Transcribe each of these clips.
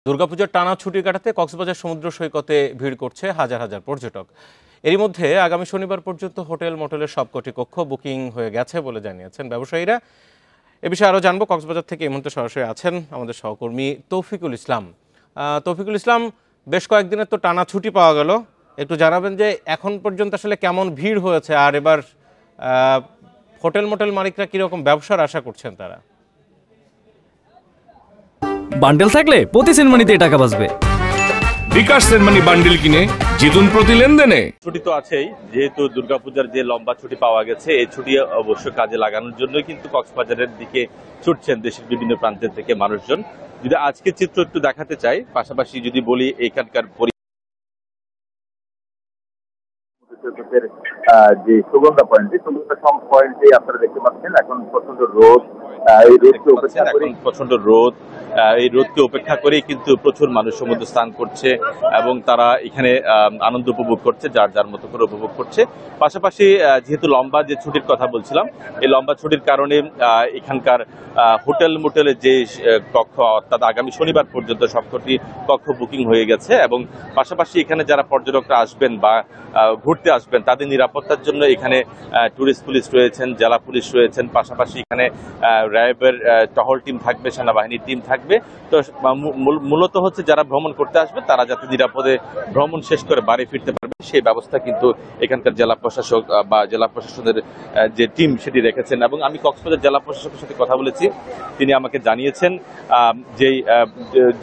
দুর্গাপূজার টানা ছুটি কাটাতে কক্সবাজার সমুদ্র সৈকতে ভিড় করছে হাজার হাজার পর্যটক। এরই মধ্যে আগামী শনিবার পর্যন্ত হোটেল মোটেলের সবকটি কক্ষ বুকিং হয়ে গেছে বলে জানিয়েছেন ব্যবসায়ীরা। এ বিষয়ে আরও জানবো। কক্সবাজার থেকে এই মুহূর্তে সরাসরি আছেন আমাদের সহকর্মী তৌফিকুল ইসলাম। তৌফিকুল ইসলাম, বেশ কয়েকদিনের তো টানা ছুটি পাওয়া গেল, একটু জানাবেন যে এখন পর্যন্ত আসলে কেমন ভিড় হয়েছে, আর এবার হোটেল মোটেল মালিকরা কীরকম ব্যবসার আশা করছেন তারা? বান্ডেল থাকলে প্রতি সেনমানিতে টাকা বাঁচবে। বিকাশ সেনমানি বান্ডেল কিনে জিতুন প্রতি লেনদেনে। ছুটি তো আছেই, যেহেতু দুর্গাপূজার যে লম্বা ছুটি পাওয়া গেছে, এই ছুটি অবশ্য কাজে লাগানোর জন্য কিন্তু কক্সবাজারের দিকে ছুটছেন দেশের বিভিন্ন প্রান্তের থেকে মানুষজন। যদি আজকে চিত্র একটু দেখাতে চাই, পাশাপাশি যদি বলি এখানকার যে সুগন্ধা পয়েন্টে আপনারা দেখতে পাচ্ছেন এখন প্রচন্ড রোদ। এই রোদকে উপেক্ষা করেই কিন্তু প্রচুর মানুষ সমুদ্র স্নান করছে এবং তারা এখানে আনন্দ উপভোগ করছে, যার যার মতো করে উপভোগ করছে। পাশাপাশি যেহেতু লম্বা যে ছুটির কথা বলছিলাম, এই লম্বা ছুটির কারণে এখানকার হোটেল মোটেলের যে কক্ষ, অর্থাৎ আগামী শনিবার পর্যন্ত সবকটি কক্ষ বুকিং হয়ে গেছে এবং পাশাপাশি এখানে যারা পর্যটকরা আসবেন বা ঘুরতে আসবেন তাদের নিরাপত্তার জন্য এখানে টুরিস্ট পুলিশ রয়েছেন, জেলা পুলিশ রয়েছেন, পাশাপাশি এখানে র্যাবের টহল টিম থাকবে, সেনাবাহিনীর টিম থাকবে। তো মূলত হচ্ছে যারা ভ্রমণ করতে আসবে তারা যাতে নিরাপদে ভ্রমণ শেষ করে বাড়ি ফিরতে পারবে সেই ব্যবস্থা কিন্তু এখানকার জেলা প্রশাসক বা জেলা প্রশাসনের যে টিম সেটি রেখেছেন। এবং আমি কক্সবাজার জেলা প্রশাসকের সাথে কথা বলেছি, তিনি আমাকে জানিয়েছেন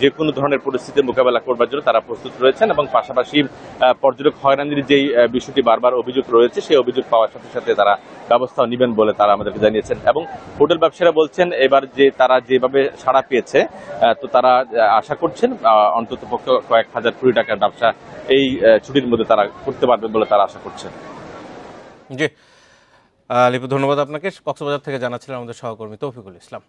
যে কোনো ধরনের পরিস্থিতির মোকাবেলা করবার জন্য তারা প্রস্তুত রয়েছেন এবং পাশাপাশি পর্যটক হয়রানির যেই বিষয়টি বারবার অভিযোগ রয়েছে সেই অভিযোগ পাওয়ার সাথে সাথে তারা ব্যবস্থা নেবেন বলে তারা আমাদেরকে জানিয়েছেন। এবং হোটেল ব্যবসায়ীরা বলছেন এবার যে তারা যেভাবে সাড়া পেয়েছে, তো তারা আশা করছেন অন্তত পক্ষে কয়েক হাজার কোটি টাকার ব্যবসা এই ছুটির মধ্যে তারা করতে পারবেন বলে তারা আশা করছেন। জি লিপু, ধন্যবাদ আপনাকে। কক্সবাজার থেকে জানাচ্ছিলেন আমাদের সহকর্মী তৌফিকুল ইসলাম।